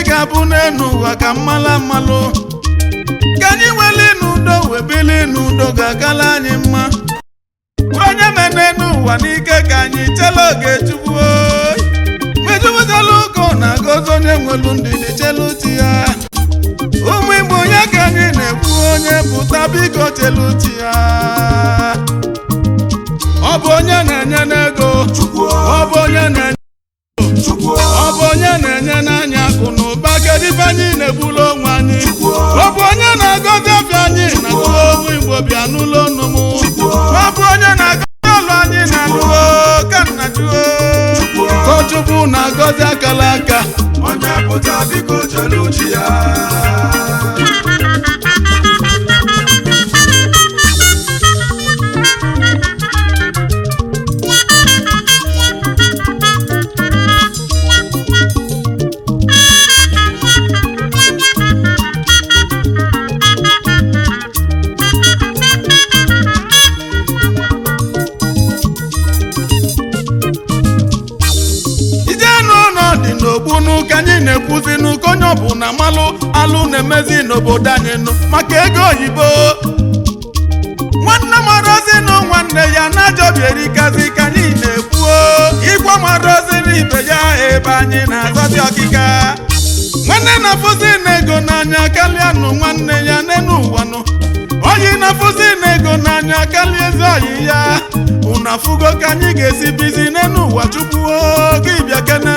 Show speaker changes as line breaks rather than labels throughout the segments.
ga-abụ n'enu ụwa ka mmala mmalụ ka anyị nwere n'udo webili n'udo ga-agala anyị mma onye mere n'ụwa n'ike ka anyị chela oge Chukwu mejupụtala ụkọ na-agọzi onye nwelu ndidi chelu uchi ya ụmụ Igbo onye ka anyị na-ekwu onye pụta biko chelu uchi ya ọ bụ onye na-enye n'ego ọ bụ onye na-enye ọ bụ onye na-enye n'anya akụ na ụba kedu ife anyị na-egbulu onwe anyị ọ bụ onye na-agọzi afịa anyị na ụmụ Igbo bịa n'ụlọ ọnụmụ ọ bụ onye na-agọzi ụlọ anyị na alụo ka nna juo Chukwu na-agọzi akala aka onye pụta biko chelu uchi ya n'ogbunu ka anyị na-ekwuzi n'ụka onye ọbụla malụ alụ na-emezi n'obodo anyị nụ maka ego oyibo nwanne marozi nụ nwanne ya na-ajọbi erikazi ka anyị na-ekwuo ịgwa marozi n'ibe ya ebe anyị na-azọzi ọkịka nwanne na-afụzi n'ego n'anya karịa nụ nwanne ya n'enu ụwa nụ oyi na-afụzi n'ego n'anya karịa ezi oyi ya unu afụgo ka anyị ga-esi bizi n'enu ụwa Chukwu oge ịbịa kene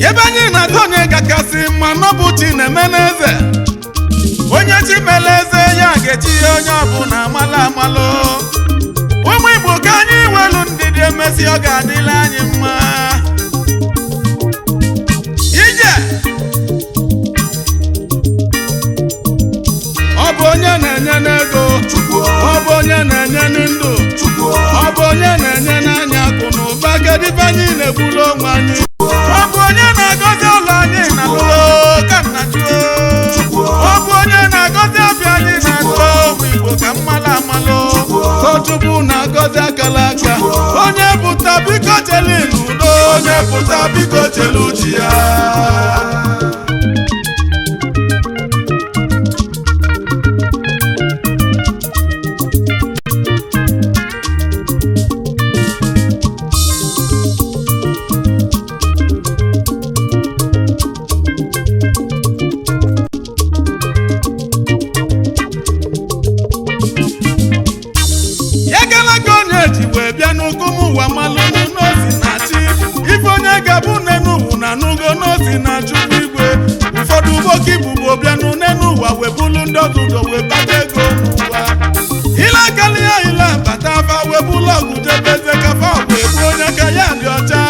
ebe anyị na-aga onye kakasị mma n'ọbụ chi na-eme n'eze onye chi mere eze ya ga-echi ya onye ọbụla amala amalụ ụmụ Igbo ka anyị welu ndidi emesi ọ ga-adịla anyị mma ije ọ bụ onye na-enye n'ego ọ bụ onye na-enye ndụ ọ bụ onye na-enye n'anya akụ na ụba kedu ife anyị na-egbulu onwe anyị ọ bụ onye na-agọzi ụlọ anyị na alụo ka nna juo ọ bụ onye na-agọzi afịa anyị na alụo ụmụ Igbo ka mmala amalụ Chukwu na-agọzi akala aka onye pụta biko chelu n'udo onye pụta biko chelu uchi ya n'ugo n'osi na Chukwu igwe ụfọdụ ụgbọka ibubo bịanụ n'enu ụwa webulu ndị ọzụzọ webata ego n'ụwa ile akali ya ile bata afa webulu ọgụ jebeze kafa wee bụ onye ka ya dị ọcha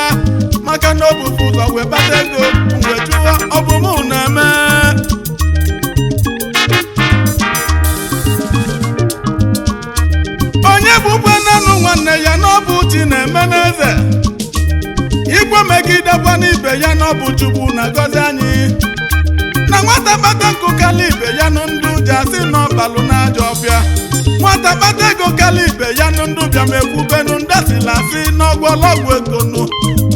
maka na obufu ụzọ webata ego wejụwa ọ bụ mụ na-eme onye bụkwa nanụ nwanne ya n'ọbụ chi na-eme n'eze igwe megidekwa n'ibe ya n'ọbụ Chukwu na-agọzi anyị na nwata kpata nkụ kala ibe ya nụ ndụ ji asị n'ọbalụ na-ajọ ọbịa nwata kpata ego kala ibe ya nụ ndụ bịa mekwubenu ndasila asị n'ọgwọlọgwụ ego nụ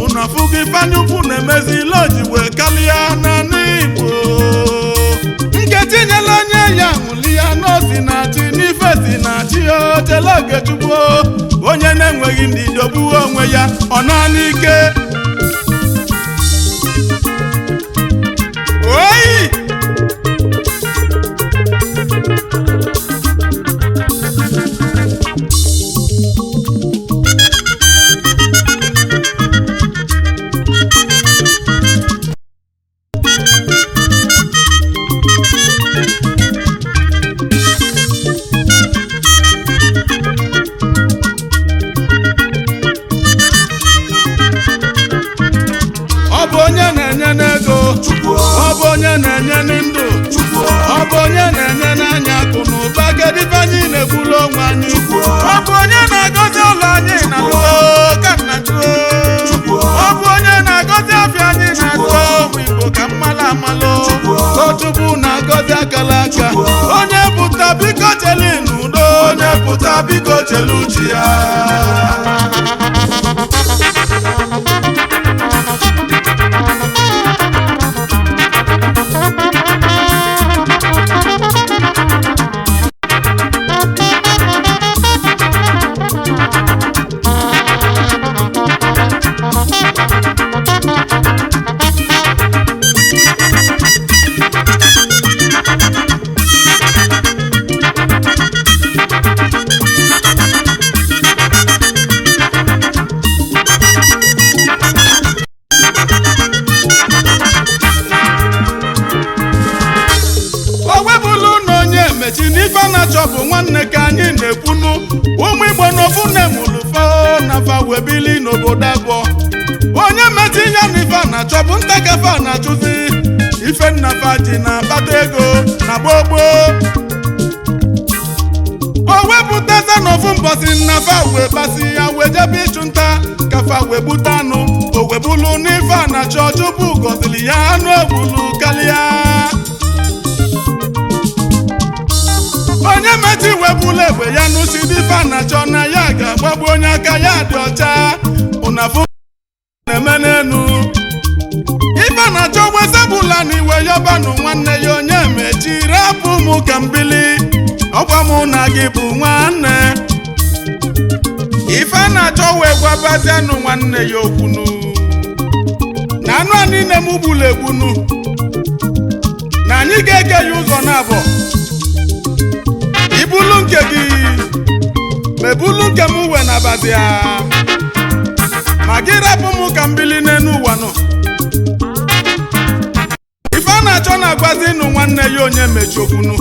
unu afụgo ifeanya ukwu na-emezi ile oji wee kalịa n'anụ Igbo Nkechi nyela onye ya ṅụli ya n'osi na-achị n'ife si na-achị o chela oge Chukwu onye na-enweghị ndidi ogbuo onwe ya ọ nọ n'ike oyi ọ bụ onye na-enye ndụ ọ bụ onye na-enye n'anya akụ na ụba gedibe anyị na-egbulu onwe anyị ọ bụ onye na-agọzi ụlọ anyị na ka nna ọ bụ onye na-agọzi afịa anyị na-atụ ụmụ Igbo ka mmalụ amalụ Chukwu na-agọzi akala aka onye pụta biko cheli n'udo onye pụta biko chelu uche ya bụ nwanne ka anyị na-ekwunu ụmụ Igbo n'ofu na-emulufa nafa webili n'obodo abụọ onye meti ya n'ife a na-achọ bụ ntakafe a na-achụzi ife nnafa ji na-akpata ego na gbogbo o wepụtaza n'ofu mbọsị nnafa wee kpasị ya wee jebe ịchụ nta kafa wee gbute anụ o webulu n'ife a na-achọ Chukwu gọzili ya anụ egbulu karịa onye meti webula egbe ya n'usi dịfe a na-achọ na ya ga-agbagbu onye aka ya dị ọcha ụnafụ na-eme n'enu ife na-achọ wezebụla n'iwe yọbanụ nwanne ya onye mechiri apụ mụ ka mbili ọkwa mụ na gị bụ nwanne ife na-achọ wee gwabazianụ nwanne ya okwunu na anụ a niile m gbulu egbunu na anyị ga-eke ya ụzọ n'abọ ibulu nke gị mebulu nke m uwe na abazia ma gị rapụ m ka mbili n'enu ụwa nọ ife a na-achọ na-agwazi ịnụ nwanne ya onye mechi okwunu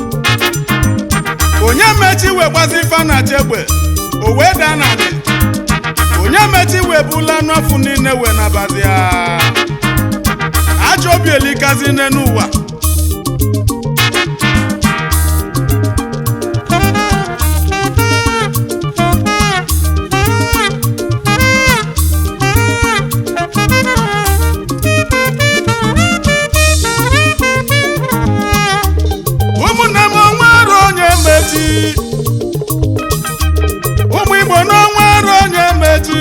onye mechi wee gbazi ife a na-achọ egbe o wee daa n'ala onye mechi wee bula n'ọfụ niile wee na abazia ajọ obi elikazi n'enu ụwa ụmụ Igbo n'ọnwere onye mechi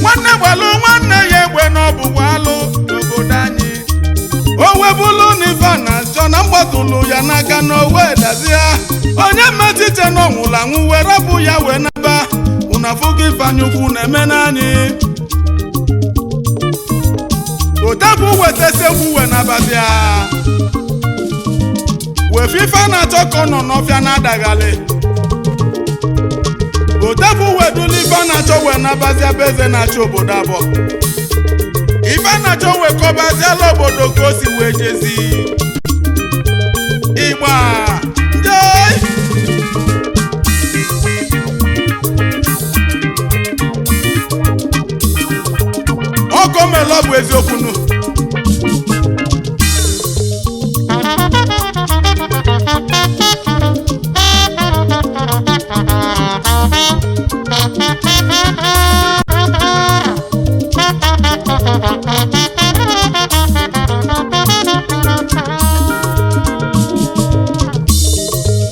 nwanne gbalụ nwanne ya egbe n'ọbụbụ alụ n'obodo anyị o webulu n'ife a na-achọ na mgbatụlụ ya n'aka na owe dazie onye mechiche na ọnwụla anwụ wee rapụ ya wee naba ụnafụgo ifeanyị ukwu na-eme n'anyị otekwu wetasiegwu wee nabazia wefife a na-achọ ka ọ nọ n'ọfịa na-adaghalị otekwu wedulu ife a na-achọ wee nabazia bụ eze na-achị obodo abụọ ife a na-achọ wee kọbaziala obodo ka o si wee jezi Igba njei ọkọ melọ bụ eziokwu nụ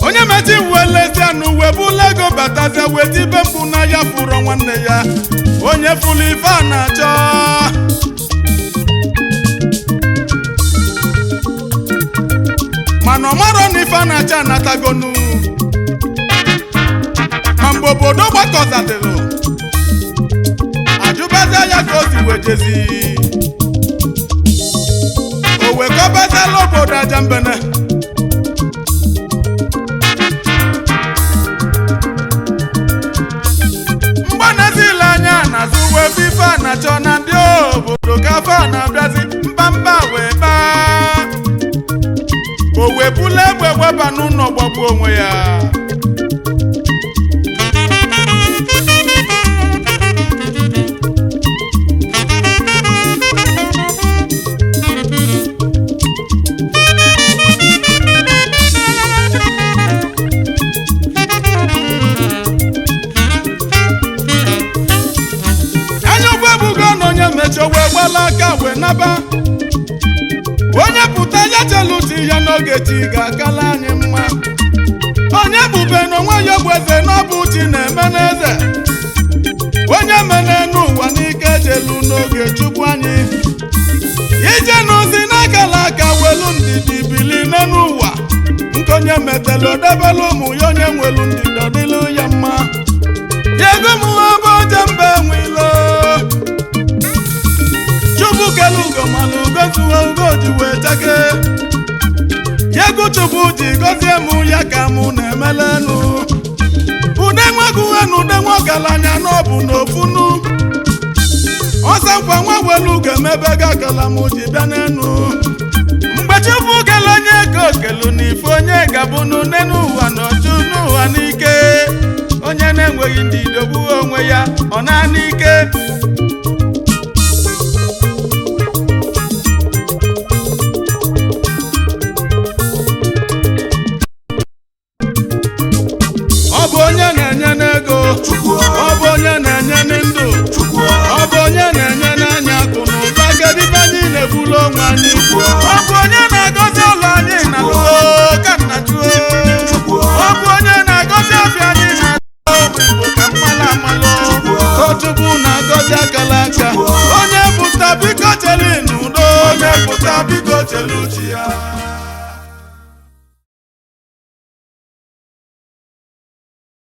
onye meti welezianụ webula ego batazia wetibe mbụ na ya fụrụ nwanne ya onye fụrụ ife a na-achọ mana ọ marọ na ife a na-achọ anatagonu ma mgbe obodo gbakọzadịrị ajụbazia ya ka o si wejezi o wekọbaziala obodo aja mbene mgbanezile anya na-azụ webe ife a na-achọ na ndị obodo gafe a na-abịazi mbamba wee baa o webula egbe weba n'ụlọ gbagbuo onwe ya naba onye pụta ya cheluti ya n'oge chi ga-akala anyị mma onye bube n'onwe ya bụ eze n'ọbụ chi na-eme n'eze onye mene n'ụwa n'ike chelu n'oge chukwu anyị ije n'ozi n'akala aka welu ndidi bili n'ụwa nke onye metelu debelu ụmụ ya onye nwelu ndidi ọdịlu ya mma yego m ọbụ oje mba enwilo chukwu kelu ugo mana ugo zuwe ugo ji wee chake yego chukwu ji gọzie mụ ya ka mụ na-emelenu ude nwegụwenu ude nwogalanya n'ọbụ n'ofunu ọsa nkwa nwa welu ga-emebe ga-akala mụ ji bịa n'enu mgbe chukwu kele onye ka okelu n'ife onye gabụnụ n'enu ụwa n'oju n'ụwa n'ike onye na-enweghị ndị idogbu onwe ya ọ naanị ike ọ bụ onye na-enye n'ego ọ bụ onye na-enye n'ndụ ọ bụ onye na-enye n'anya akụ na ụba gedibe anyị na-ebulu onwe anyị ọ bụ onye na-agọzi ụlọ anyị na ka nna chuo ọ bụ onye na-agọzi ọbịa anyị na Igbo ka mmalụ amalụ Chukwu na-agọzi akala aka onye pụta biko chelu n'udo onye pụta biko chelu chi ya